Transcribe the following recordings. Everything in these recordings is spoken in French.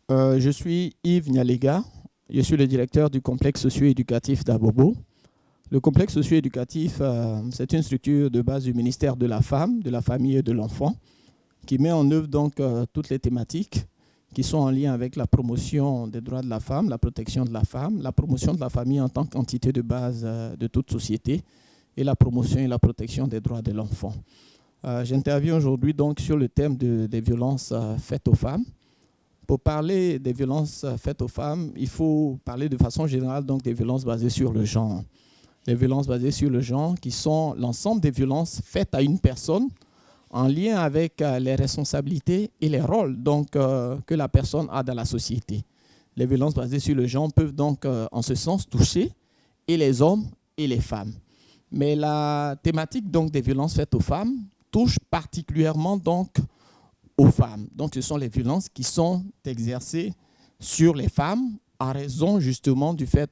Je suis Yves Nyalega, je suis le directeur du complexe socio-éducatif d'Abobo. Le complexe socio-éducatif, c'est une structure de base du ministère de la Femme, de la Famille et de l'Enfant, qui met en œuvre donc toutes les thématiques qui sont en lien avec la promotion des droits de la femme, la protection de la femme, la promotion de la famille en tant qu'entité de base de toute société et la promotion et la protection des droits de l'enfant. J'interviens aujourd'hui donc sur le thème des violences faites aux femmes. Pour parler des violences faites aux femmes, il faut parler de façon générale donc des violences basées sur le genre. Les violences basées sur le genre qui sont l'ensemble des violences faites à une personne en lien avec les responsabilités et les rôles donc, que la personne a dans la société. Les violences basées sur le genre peuvent donc en ce sens toucher et les hommes et les femmes. Mais la thématique donc, des violences faites aux femmes touche particulièrement donc, aux femmes. Donc ce sont les violences qui sont exercées sur les femmes en raison justement du fait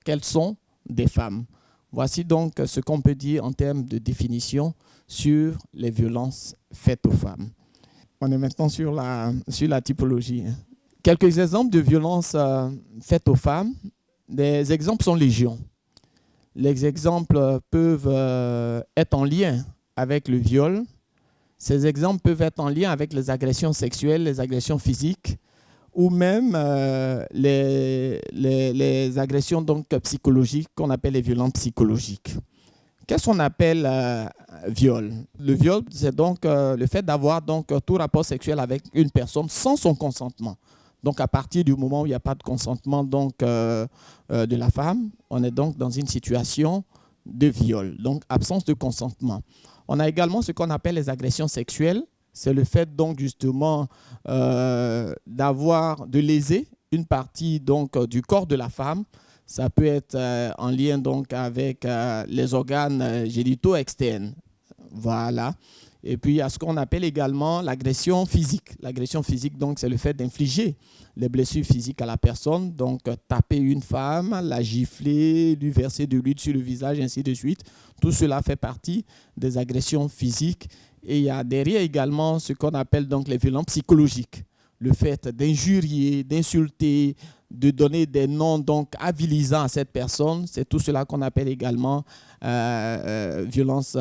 qu'elles sont des femmes. Voici donc ce qu'on peut dire en termes de définition sur les violences faites aux femmes. On est maintenant sur la typologie. Quelques exemples de violences faites aux femmes. Des exemples sont légion. Les exemples peuvent être en lien avec le viol. Ces exemples peuvent être en lien avec les agressions sexuelles, les agressions physiques ou même les agressions donc, psychologiques qu'on appelle les violences psychologiques. Qu'est-ce qu'on appelle viol? Le viol, c'est donc le fait d'avoir donc, tout rapport sexuel avec une personne sans son consentement. Donc, à partir du moment où il n'y a pas de consentement donc, de la femme, on est donc dans une situation de viol, donc absence de consentement. On a également ce qu'on appelle les agressions sexuelles. C'est le fait donc justement de léser une partie donc, du corps de la femme. Ça peut être en lien donc, avec les organes génitaux externes. Voilà. Et puis, il y a ce qu'on appelle également l'agression physique. L'agression physique, donc, c'est le fait d'infliger les blessures physiques à la personne. Donc, taper une femme, la gifler, lui verser de l'huile sur le visage, ainsi de suite. Tout cela fait partie des agressions physiques. Et il y a derrière également ce qu'on appelle donc les violences psychologiques. Le fait d'injurier, d'insulter, de donner des noms donc avilisants à cette personne, c'est tout cela qu'on appelle également violence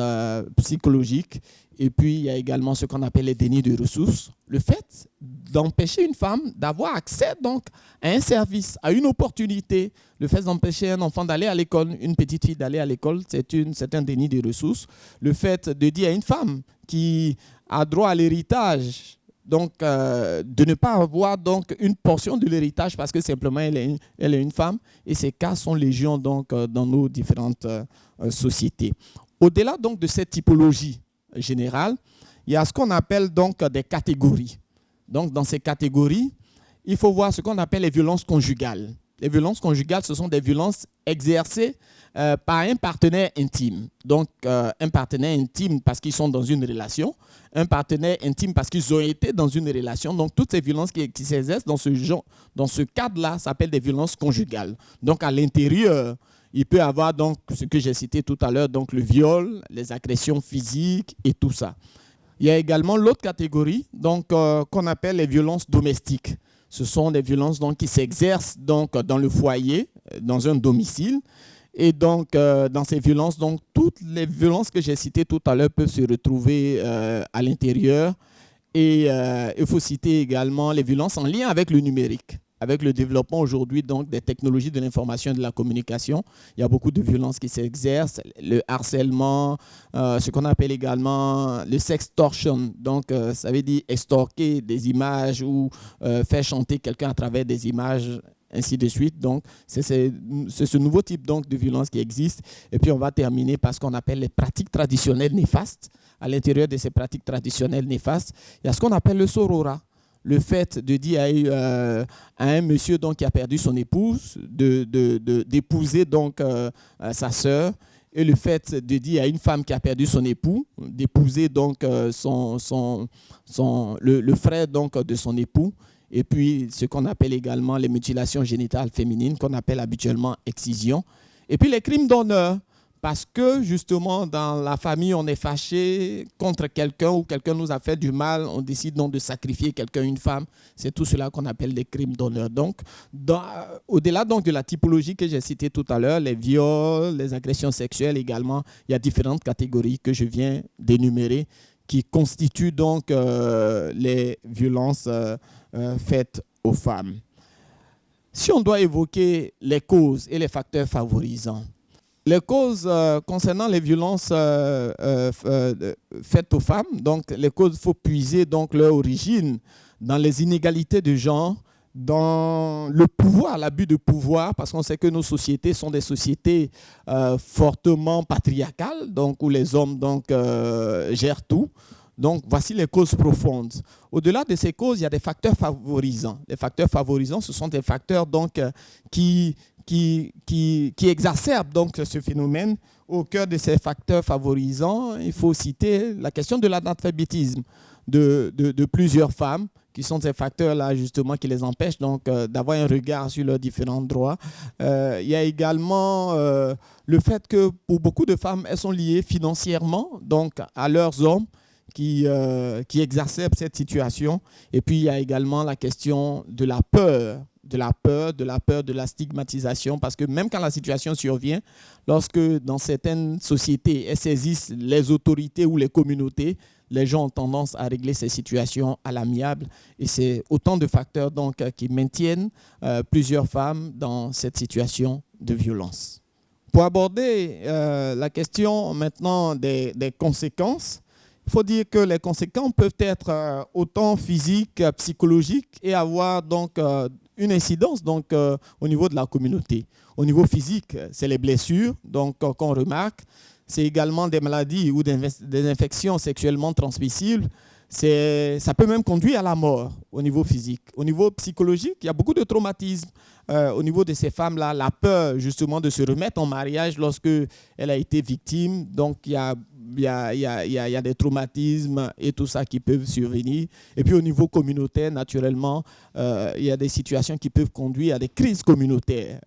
psychologique. Et puis, il y a également ce qu'on appelle les dénis de ressources. Le fait d'empêcher une femme d'avoir accès donc, à un service, à une opportunité. Le fait d'empêcher un enfant d'aller à l'école, une petite fille d'aller à l'école, c'est un déni de ressources. Le fait de dire à une femme qui a droit à l'héritage, donc de ne pas avoir donc, une portion de l'héritage parce que simplement elle est une femme. Et ces cas sont légion donc, dans nos différentes sociétés. Au-delà donc, de cette typologie générale, il y a ce qu'on appelle donc des catégories. Donc dans ces catégories, il faut voir ce qu'on appelle les violences conjugales. Les violences conjugales, ce sont des violences exercées par un partenaire intime. Donc un partenaire intime parce qu'ils sont dans une relation, un partenaire intime parce qu'ils ont été dans une relation. Donc toutes ces violences qui s'exercent dans ce cadre-là s'appellent des violences conjugales. Donc à l'intérieur, il peut y avoir donc ce que j'ai cité tout à l'heure, donc le viol, les agressions physiques et tout ça. Il y a également l'autre catégorie donc, qu'on appelle les violences domestiques. Ce sont des violences donc, qui s'exercent donc, dans le foyer, dans un domicile. Et donc, dans ces violences, donc, toutes les violences que j'ai citées tout à l'heure peuvent se retrouver à l'intérieur. Et il faut citer également les violences en lien avec le numérique. Avec le développement aujourd'hui donc, des technologies de l'information et de la communication, il y a beaucoup de violences qui s'exercent, le harcèlement, ce qu'on appelle également le sextortion. Donc, ça veut dire extorquer des images ou faire chanter quelqu'un à travers des images, ainsi de suite. Donc, c'est ce nouveau type donc, de violence qui existe. Et puis, on va terminer par ce qu'on appelle les pratiques traditionnelles néfastes. À l'intérieur de ces pratiques traditionnelles néfastes, il y a ce qu'on appelle le sorora. Le fait de dire à un monsieur donc, qui a perdu son épouse d'épouser donc, sa sœur, et le fait de dire à une femme qui a perdu son époux d'épouser donc, le frère donc, de son époux, et puis ce qu'on appelle également les mutilations génitales féminines, qu'on appelle habituellement excision. Et puis les crimes d'honneur. parce que justement dans la famille on est fâché contre quelqu'un ou quelqu'un nous a fait du mal, on décide donc de sacrifier quelqu'un, une femme. C'est tout cela qu'on appelle des crimes d'honneur. Donc au-delà donc de la typologie que j'ai citée tout à l'heure, les viols, les agressions sexuelles également, il y a différentes catégories que je viens d'énumérer qui constituent donc les violences faites aux femmes. Si on doit évoquer les causes et les facteurs favorisants, les causes concernant les violences faites aux femmes, donc les causes, il faut puiser donc leur origine dans les inégalités de genre, dans le pouvoir, l'abus de pouvoir, parce qu'on sait que nos sociétés sont des sociétés fortement patriarcales, donc où les hommes donc, gèrent tout. Donc, voici les causes profondes. Au-delà de ces causes, il y a des facteurs favorisants. Les facteurs favorisants, ce sont des facteurs donc, qui exacerbent donc, ce phénomène. Au cœur de ces facteurs favorisants, il faut citer la question de l'analphabétisme de plusieurs femmes, qui sont ces facteurs-là, justement, qui les empêchent donc d'avoir un regard sur leurs différents droits. Il y a également le fait que, pour beaucoup de femmes, elles sont liées financièrement donc, à leurs hommes, qui exacerbe cette situation. Et puis, il y a également la question de la peur, de la stigmatisation, parce que même quand la situation survient, lorsque dans certaines sociétés, elles saisissent les autorités ou les communautés, les gens ont tendance à régler ces situations à l'amiable. Et c'est autant de facteurs donc, qui maintiennent plusieurs femmes dans cette situation de violence. Pour aborder la question maintenant des conséquences, il faut dire que les conséquences peuvent être autant physiques, psychologiques et avoir donc une incidence donc, au niveau de la communauté. Au niveau physique, c'est les blessures donc, qu'on remarque. C'est également des maladies ou des infections sexuellement transmissibles. Ça peut même conduire à la mort au niveau physique. Au niveau psychologique, il y a beaucoup de traumatismes. Au niveau de ces femmes-là, la peur justement de se remettre en mariage lorsque elle a été victime. Donc, il y a des traumatismes et tout ça qui peuvent survenir. Et puis, au niveau communautaire, naturellement, il y a des situations qui peuvent conduire à des crises communautaires.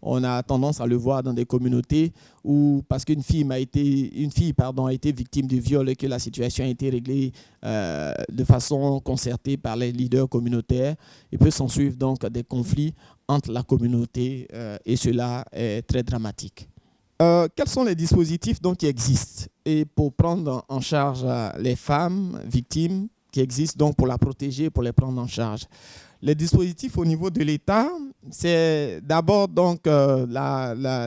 On a tendance à le voir dans des communautés où, parce qu'une fille a été victime de viol et que la situation a été réglée de façon concertée par les leaders communautaires, il peut s'en suivre donc des conflits entre la communauté et cela est très dramatique. Quels sont les dispositifs donc, qui existent et pour prendre en charge les femmes victimes qui existent donc, pour la protéger, pour les prendre en charge? Les dispositifs au niveau de l'État, c'est d'abord donc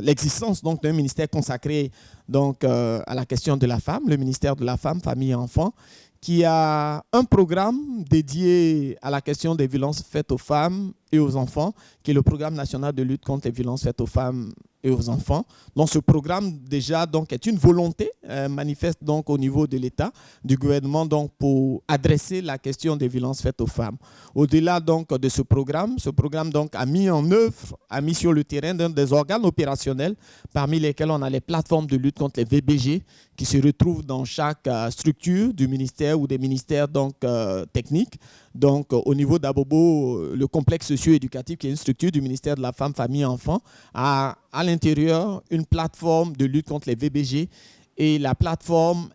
l'existence donc d'un ministère consacré donc à la question de la femme, le ministère de la femme, famille et enfants, qui a un programme dédié à la question des violences faites aux femmes et aux enfants, qui est le programme national de lutte contre les violences faites aux femmes et aux enfants. Donc ce programme déjà donc, est une volonté manifeste donc, au niveau de l'État, du gouvernement donc, pour adresser la question des violences faites aux femmes. Au-delà donc, de ce programme donc, a mis en œuvre, a mis sur le terrain des organes opérationnels, parmi lesquels on a les plateformes de lutte contre les VBG, qui se retrouvent dans chaque structure du ministère ou des ministères donc, techniques. Donc, au niveau d'Abobo, le complexe socio-éducatif, qui est une structure du ministère de la Femme, Famille et Enfants, a à l'intérieur une plateforme de lutte contre les VBG. Et la plateforme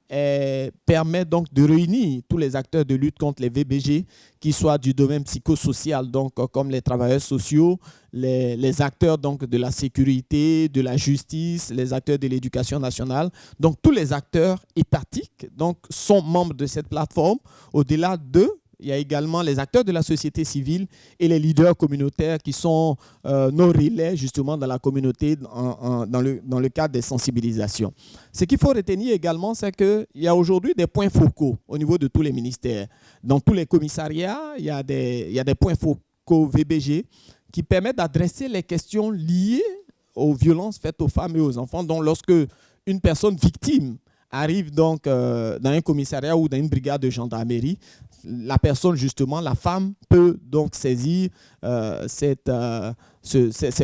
permet donc de réunir tous les acteurs de lutte contre les VBG, qui soient du domaine psychosocial, donc comme les travailleurs sociaux, les acteurs donc de la sécurité, de la justice, les acteurs de l'éducation nationale. Donc tous les acteurs étatiques donc, sont membres de cette plateforme. Au-delà d'eux, il y a également les acteurs de la société civile et les leaders communautaires qui sont nos relais justement dans la communauté dans le cadre des sensibilisations. Ce qu'il faut retenir également, c'est qu'il y a aujourd'hui des points focaux au niveau de tous les ministères. Dans tous les commissariats, il y a des points focaux VBG qui permettent d'adresser les questions liées aux violences faites aux femmes et aux enfants. Donc lorsque une personne victime arrive donc dans un commissariat ou dans une brigade de gendarmerie, la personne, justement, la femme, peut donc saisir ces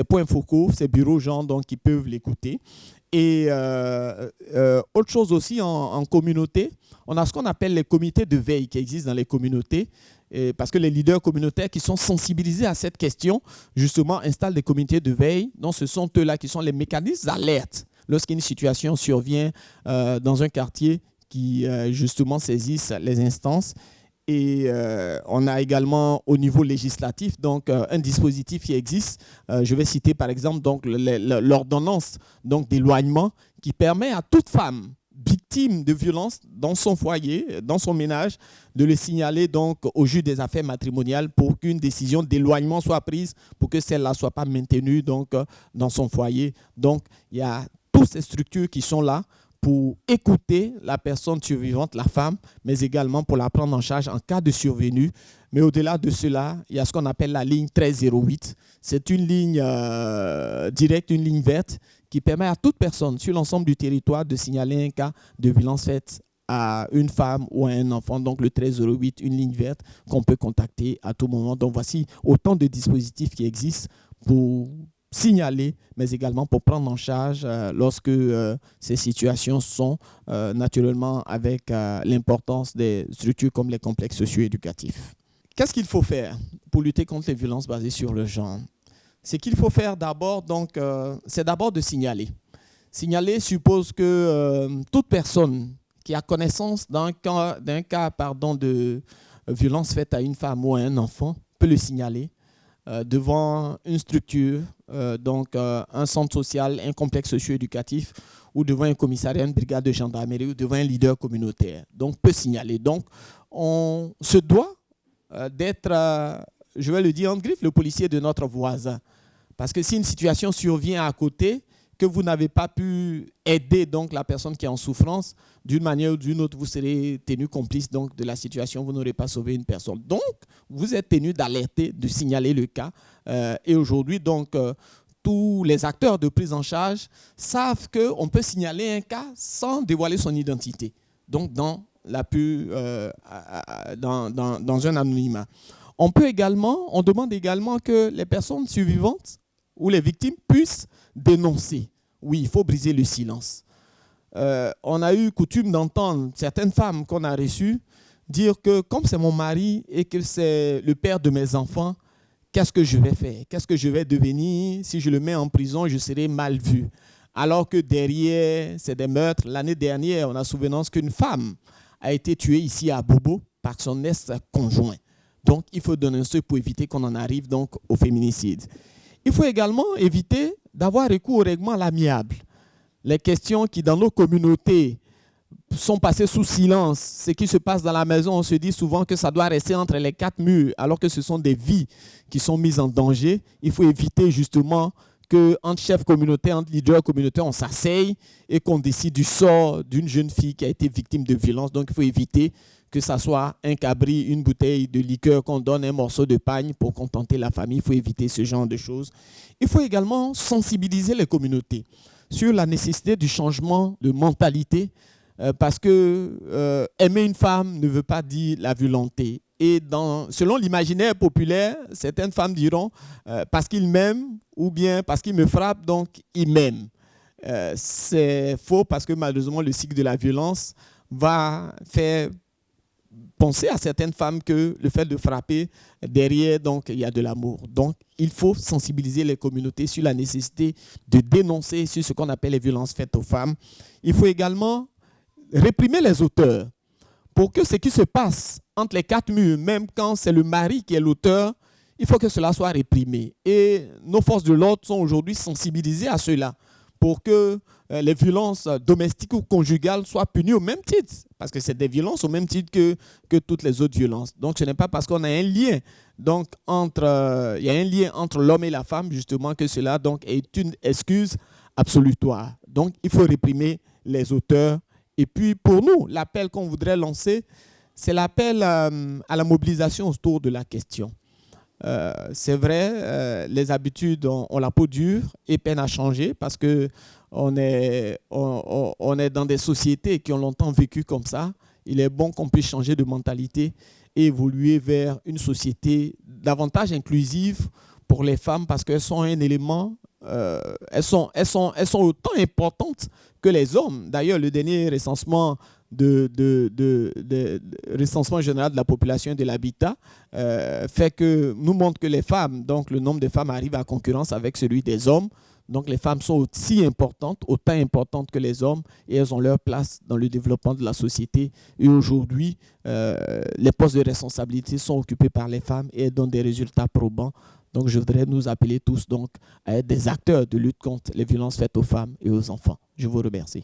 points focaux, ces bureaux gens donc, qui peuvent l'écouter. Et autre chose aussi en communauté, on a ce qu'on appelle les comités de veille qui existent dans les communautés. Et parce que les leaders communautaires qui sont sensibilisés à cette question, justement, installent des comités de veille. Donc, ce sont eux-là qui sont les mécanismes d'alerte lorsqu'une situation survient dans un quartier qui, justement, saisissent les instances. Et on a également au niveau législatif donc, un dispositif qui existe. Je vais citer par exemple l'ordonnance d'éloignement qui permet à toute femme victime de violence dans son foyer, dans son ménage, de le signaler donc, au juge des affaires matrimoniales pour qu'une décision d'éloignement soit prise, pour que celle-là ne soit pas maintenue donc, dans son foyer. Donc il y a toutes ces structures qui sont là pour écouter la personne survivante, la femme, mais également pour la prendre en charge en cas de survenue. Mais au-delà de cela, il y a ce qu'on appelle la ligne 1308. C'est une ligne directe, une ligne verte qui permet à toute personne sur l'ensemble du territoire de signaler un cas de violence faite à une femme ou à un enfant. Donc le 1308, une ligne verte qu'on peut contacter à tout moment. Donc voici autant de dispositifs qui existent pour signaler, mais également pour prendre en charge lorsque ces situations sont naturellement avec l'importance des structures comme les complexes socio-éducatifs. Qu'est-ce qu'il faut faire pour lutter contre les violences basées sur le genre? Ce qu'il faut faire d'abord, c'est d'abord de signaler. Signaler suppose que toute personne qui a connaissance d'un cas de violence faite à une femme ou à un enfant peut le signaler devant une structure, un centre social, un complexe socio-éducatif ou devant un commissariat, une brigade de gendarmerie ou devant un leader communautaire. Donc, peut signaler. Donc, on se doit d'être, je vais le dire en griffe, le policier de notre voisin. Parce que si une situation survient à côté, que vous n'avez pas pu aider donc, la personne qui est en souffrance, d'une manière ou d'une autre, vous serez tenu complice donc, de la situation, vous n'aurez pas sauvé une personne. Donc, vous êtes tenu d'alerter, de signaler le cas. Et aujourd'hui, tous les acteurs de prise en charge savent qu'on peut signaler un cas sans dévoiler son identité. Donc, dans un anonymat. On demande également que les personnes survivantes ou les victimes puissent dénoncer. Oui, il faut briser le silence. On a eu coutume d'entendre certaines femmes qu'on a reçues dire que comme c'est mon mari et que c'est le père de mes enfants, qu'est-ce que je vais faire? Qu'est-ce que je vais devenir? Si je le mets en prison, je serai mal vu. Alors que derrière, c'est des meurtres. L'année dernière, on a souvenance qu'une femme a été tuée ici à Bobo par son ex-conjoint. Donc, il faut donner un seuil pour éviter qu'on en arrive donc au féminicide. Il faut également éviter d'avoir recours au règlement à l'amiable. Les questions qui, dans nos communautés, sont passées sous silence, ce qui se passe dans la maison, on se dit souvent que ça doit rester entre les quatre murs, alors que ce sont des vies qui sont mises en danger. Il faut éviter justement qu'entre chefs communautaires, entre leaders communautaires, on s'asseye et qu'on décide du sort d'une jeune fille qui a été victime de violence. Donc, il faut éviter que ça soit un cabri, une bouteille de liqueur qu'on donne, un morceau de pagne pour contenter la famille. Il faut éviter ce genre de choses. Il faut également sensibiliser les communautés sur la nécessité du changement de mentalité parce que aimer une femme ne veut pas dire la violenter. Et selon l'imaginaire populaire, certaines femmes diront parce qu'il m'aime ou bien parce qu'il me frappe, donc il m'aime. C'est faux parce que malheureusement, le cycle de la violence va faire penser à certaines femmes que le fait de frapper, derrière, donc, il y a de l'amour. Donc, il faut sensibiliser les communautés sur la nécessité de dénoncer sur ce qu'on appelle les violences faites aux femmes. Il faut également réprimer les auteurs pour que ce qui se passe entre les quatre murs, même quand c'est le mari qui est l'auteur, il faut que cela soit réprimé. Et nos forces de l'ordre sont aujourd'hui sensibilisées à cela pour que les violences domestiques ou conjugales soient punies au même titre, parce que c'est des violences au même titre que toutes les autres violences. Donc, ce n'est pas parce qu'on a un lien, donc, il y a un lien entre l'homme et la femme, justement, que cela donc, est une excuse absolutoire. Donc, il faut réprimer les auteurs. Et puis, pour nous, l'appel qu'on voudrait lancer, c'est l'appel à la mobilisation autour de la question. C'est vrai, les habitudes ont la peau dure et peinent à changer parce qu'on est dans des sociétés qui ont longtemps vécu comme ça. Il est bon qu'on puisse changer de mentalité et évoluer vers une société davantage inclusive pour les femmes parce qu'elles sont un élément, elles sont autant importantes que les hommes. D'ailleurs, le dernier recensement de recensement général de la population et de l'habitat fait que nous montre que les femmes, donc le nombre de femmes arrive à concurrence avec celui des hommes. Donc les femmes sont aussi importantes, autant importantes que les hommes, et elles ont leur place dans le développement de la société. Et aujourd'hui, les postes de responsabilité sont occupés par les femmes et elles donnent des résultats probants. Donc je voudrais nous appeler tous donc, à être des acteurs de lutte contre les violences faites aux femmes et aux enfants. Je vous remercie.